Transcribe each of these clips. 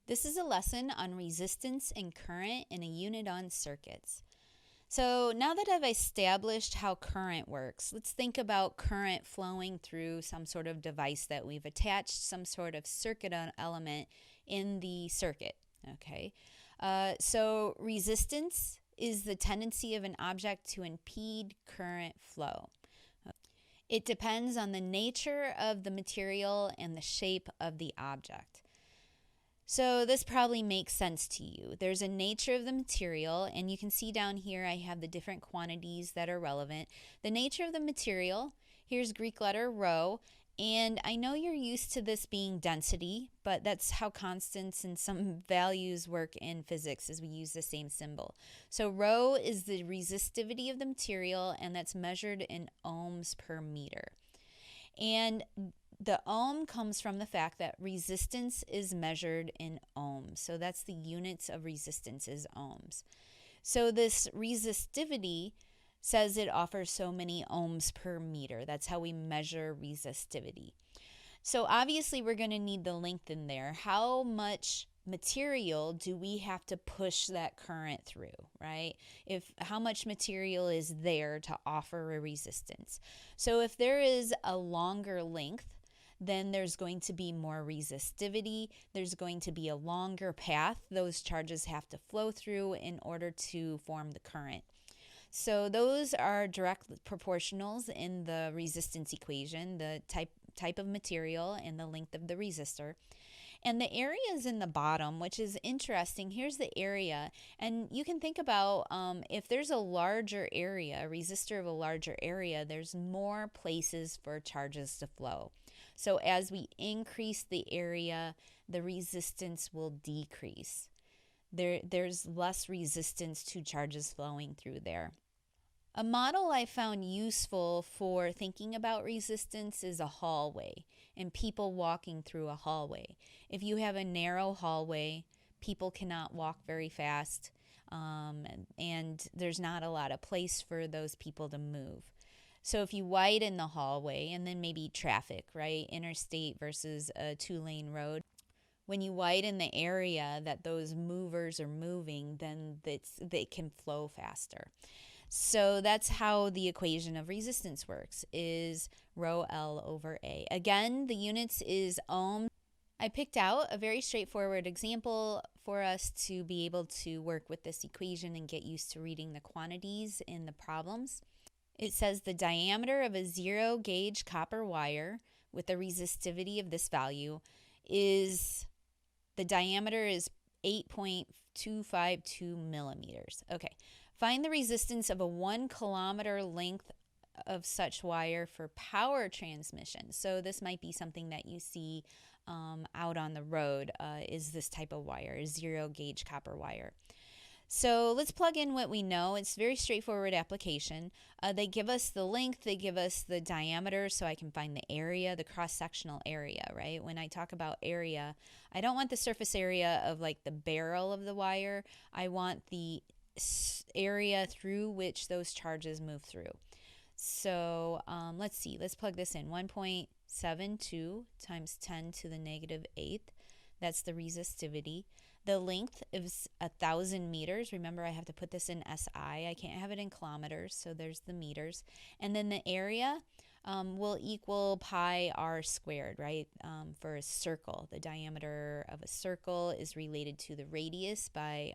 This is a lesson on resistance and current in a unit on circuits. So now that I've established how current works, let's think about current flowing through some sort of device that we've attached some sort of circuit element in the circuit. Okay, so resistance is the tendency of an object to impede current flow. It depends on the nature of the material and the shape of the object. So this probably makes sense to you. There's a nature of the material, and you can see down here I have the different quantities that are relevant. The nature of the material, here's Greek letter rho, and I know you're used to this being density, but that's how constants and some values work in physics, as we use the same symbol. So rho is the resistivity of the material, and that's measured in ohms per meter. And the ohm comes from the fact that resistance is measured in ohms. So that's the units of resistance is ohms. So this resistivity says it offers so many ohms per meter. That's how we measure resistivity. So obviously we're going to need the length in there. How much material do we have to push that current through, right? How much material is there to offer a resistance? So if there is a longer length, then there's going to be more resistivity. There's going to be a longer path those charges have to flow through in order to form the current. So those are direct proportionals in the resistance equation, the type of material and the length of the resistor. And the area is in the bottom, which is interesting. Here's the area. And you can think about if there's a larger area, a resistor of a larger area, there's more places for charges to flow. So as we increase the area, the resistance will decrease. There's less resistance to charges flowing through there. A model I found useful for thinking about resistance is a hallway and people walking through a hallway. If you have a narrow hallway, people cannot walk very fast, and there's not a lot of place for those people to move. So if you widen the hallway, and then maybe traffic, right? Interstate versus a 2-lane road. When you widen the area that those movers are moving, then they can flow faster. So that's how the equation of resistance works, is rho L over A. Again, the units is ohm. I picked out a very straightforward example for us to be able to work with this equation and get used to reading the quantities in the problems. It says the diameter of a 0 gauge copper wire with a resistivity of this value is, the diameter is 8.252 millimeters. Okay. Find the resistance of a 1 kilometer length of such wire for power transmission. So this might be something that you see out on the road, is this type of wire, 0 gauge copper wire. So let's plug in what we know. It's a very straightforward application. They give us the length, they give us the diameter, so I can find the area, the cross-sectional area, right? When I talk about area, I don't want the surface area of like the barrel of the wire. I want the area through which those charges move through. So let's see, let's plug this in. 1.72 times 10 to the negative 8th. That's the resistivity. The length is 1,000 meters. Remember, I have to put this in SI. I can't have it in kilometers, so there's the meters. And then the area will equal pi r squared, right? For a circle, the diameter of a circle is related to the radius by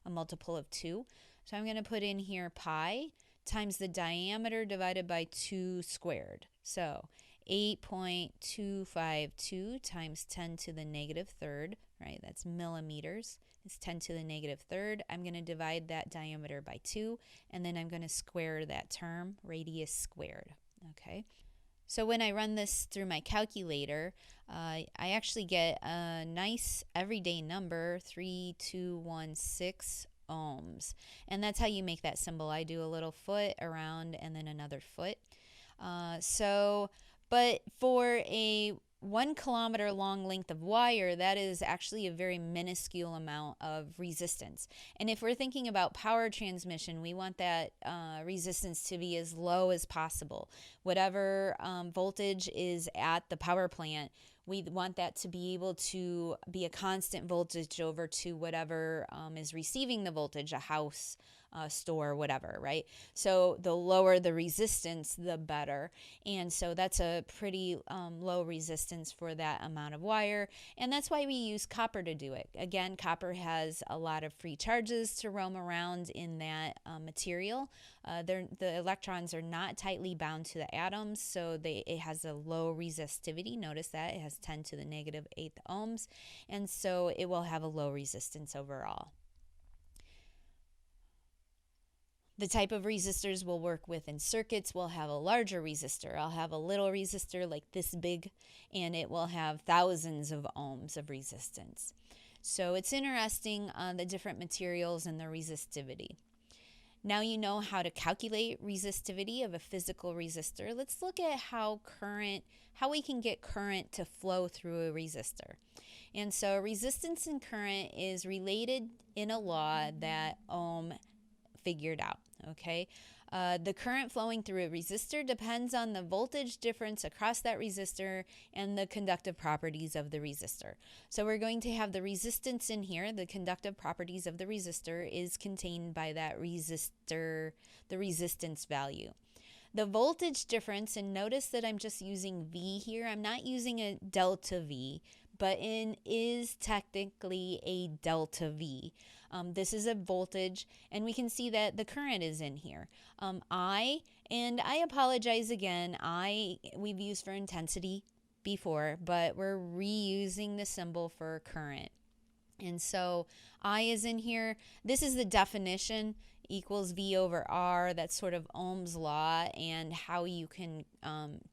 a multiple of 2. So I'm going to put in here pi times the diameter divided by 2 squared. So 8.252 times 10 to the negative 3rd, right? That's millimeters. It's 10 to the negative 3rd. I'm going to divide that diameter by 2, and then I'm going to square that term, radius squared. Okay. So when I run this through my calculator, I actually get a nice everyday number, 3216 ohms. And that's how you make that symbol. I do a little foot around and then another foot. But for a 1 kilometer long length of wire, that is actually a very minuscule amount of resistance. And if we're thinking about power transmission, we want that resistance to be as low as possible. Whatever voltage is at the power plant, We want that to be able to be a constant voltage over to whatever is receiving the voltage, a house, store, whatever, right? So the lower the resistance, the better. And so that's a pretty low resistance for that amount of wire. And that's why we use copper to do it. Again, copper has a lot of free charges to roam around in that material. The electrons are not tightly bound to the atoms, so it has a low resistivity. Notice that it has 10 to the negative 8th ohms, and so it will have a low resistance overall. The type of resistors we'll work with in circuits will have a larger resistor. I'll have a little resistor like this big, and it will have thousands of ohms of resistance. So it's interesting on the different materials and the resistivity. Now you know how to calculate resistivity of a physical resistor. Let's look at how we can get current to flow through a resistor. And so resistance and current is related in a law that Ohm figured out, okay? The current flowing through a resistor depends on the voltage difference across that resistor and the conductive properties of the resistor. So we're going to have the resistance in here. The conductive properties of the resistor is contained by that resistor, the resistance value. The voltage difference, and notice that I'm just using V here. I'm not using a delta V, but it is technically a delta V. This is a voltage, and we can see that the current is in here. And I apologize again, we've used for intensity before, but we're reusing the symbol for current. And so I is in here. This is the definition, equals V over R. That's sort of Ohm's law and how you can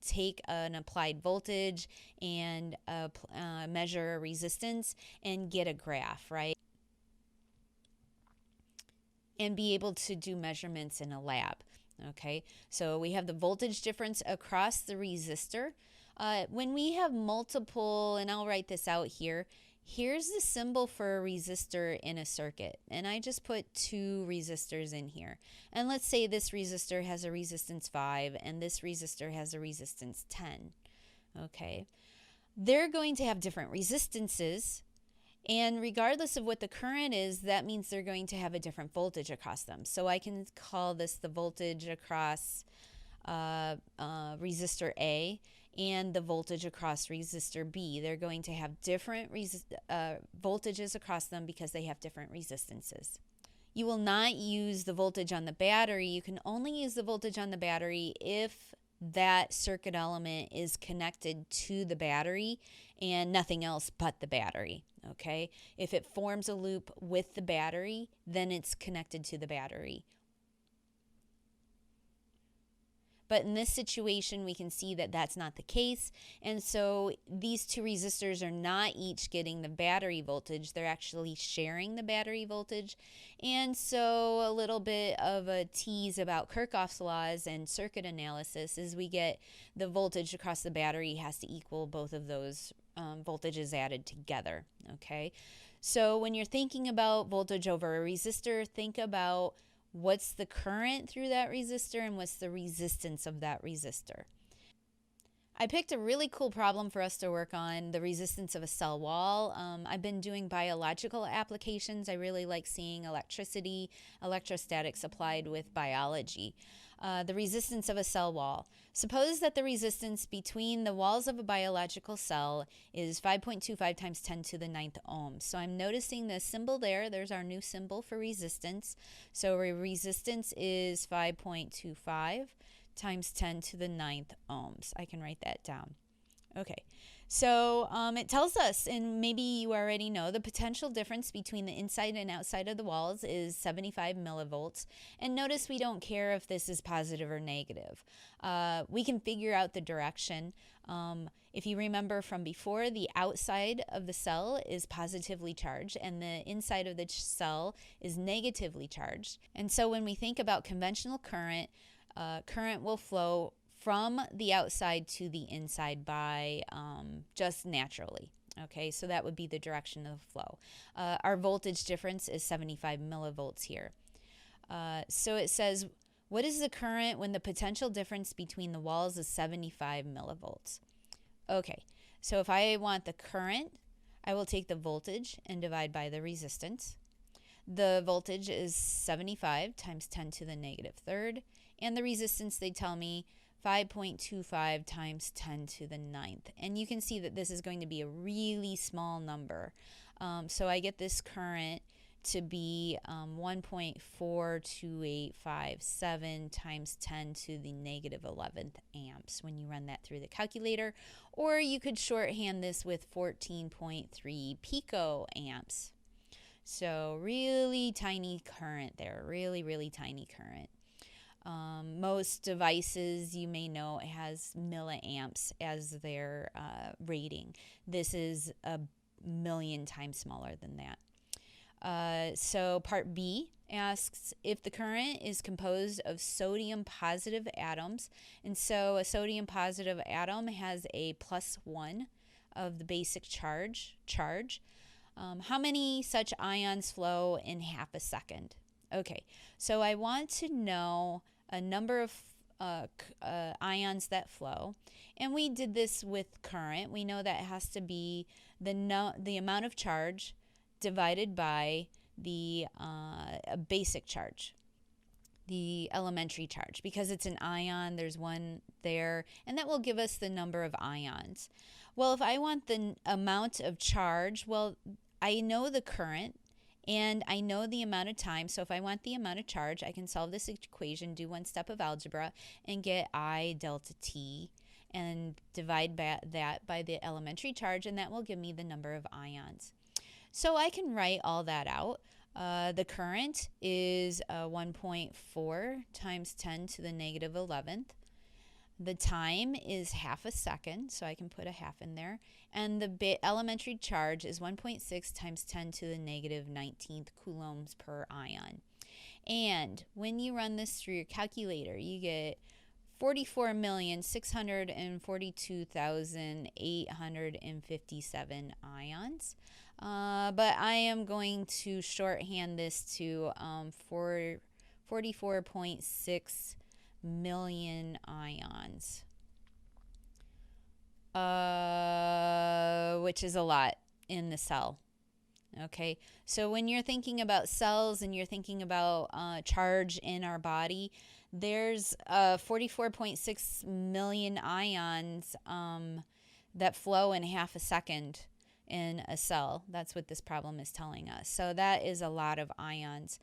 take an applied voltage and measure a resistance and get a graph, right? And be able to do measurements in a lab. Okay, so we have the voltage difference across the resistor. When we have multiple, and I'll write this out here, here's the symbol for a resistor in a circuit. And I just put 2 resistors in here. And let's say this resistor has a resistance 5 and this resistor has a resistance 10. Okay, they're going to have different resistances. And regardless of what the current is, that means they're going to have a different voltage across them. So I can call this the voltage across resistor A and the voltage across resistor B. They're going to have different voltages across them because they have different resistances. You will not use the voltage on the battery. You can only use the voltage on the battery if that circuit element is connected to the battery and nothing else but the battery. Okay, if it forms a loop with the battery, then it's connected to the battery. But in this situation, we can see that that's not the case. And so these 2 resistors are not each getting the battery voltage. They're actually sharing the battery voltage. And so a little bit of a tease about Kirchhoff's laws and circuit analysis is we get the voltage across the battery has to equal both of those voltages added together. Okay, so when you're thinking about voltage over a resistor, think about what's the current through that resistor and what's the resistance of that resistor. I picked a really cool problem for us to work on, the resistance of a cell wall. I've been doing biological applications. I really like seeing electricity, electrostatics applied with biology. The resistance of a cell wall. Suppose that the resistance between the walls of a biological cell is 5.25 times 10 to the 9th ohms. So I'm noticing the symbol there. There's our new symbol for resistance. So resistance is 5.25 times 10 to the 9th ohms. I can write that down. Okay, so it tells us, and maybe you already know, the potential difference between the inside and outside of the walls is 75 millivolts. And notice we don't care if this is positive or negative. We can figure out the direction. If you remember from before, the outside of the cell is positively charged and the inside of the cell is negatively charged. And so when we think about conventional current, current will flow from the outside to the inside by just naturally. Okay, so that would be the direction of flow. Our voltage difference is 75 millivolts here. So it says, what is the current when the potential difference between the walls is 75 millivolts? Okay, So if I want the current, I will take the voltage and divide by the resistance. The voltage is 75 times 10 to the negative third, and the resistance, they tell me, 5.25 times 10 to the ninth. And you can see that this is going to be a really small number. So I get this current to be 1.42857 times 10 to the negative 11th amps when you run that through the calculator. Or you could shorthand this with 14.3 pico amps. So really tiny current there, really, really tiny current. Most devices, you may know, has milliamps as their rating. This is a million times smaller than that. So part B asks if the current is composed of sodium positive atoms. And so a sodium positive atom has a +1 of the basic charge. How many such ions flow in half a second? Okay, so I want to know a number of ions that flow. And we did this with current. We know that it has to be the amount of charge divided by the basic charge, the elementary charge, because it's an ion, there's one there, and that will give us the number of ions. Well, if I want the amount of charge, well, I know the current and I know the amount of time. So if I want the amount of charge, I can solve this equation, do one step of algebra, and get I delta T and divide that by the elementary charge, and that will give me the number of ions. So I can write all that out. The current is 1.4 times 10 to the negative 11th. The time is half a second, so I can put a half in there. And the elementary charge is 1.6 times 10 to the negative 19th coulombs per ion. And when you run this through your calculator, you get 44,642,857 ions. But I am going to shorthand this to 44.6 million ions, which is a lot in the cell. Okay, so when you're thinking about cells and you're thinking about charge in our body, there's 44.6 million ions that flow in half a second in a cell. That's what this problem is telling us. So that is a lot of ions.